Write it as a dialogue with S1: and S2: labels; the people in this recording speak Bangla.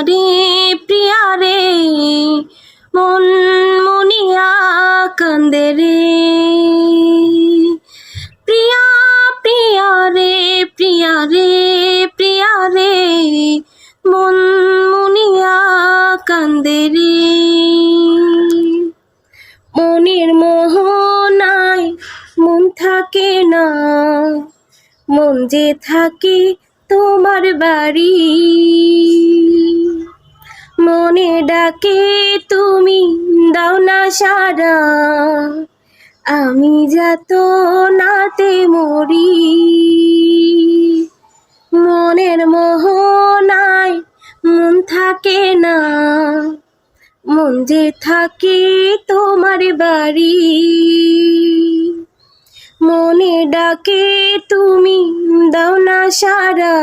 S1: রে প্রিয়া রে মন মনিয়া কান্দে রে প্রিয়া প্রিয়া রে প্রিয়া রে প্রিয়া রে মন মনিয়া কান্দে রে মনের মোহনায় মন থাকে না মন যে থাকে তোমার বাড়ি মনে ডাকে তুমি দাও না সারা আমি যত নাতে মরি মনের মোহনায় মন থাকে না মন যে থাকে তোমার বাড়ি মনে ডাকে তুমি দাও না সারা।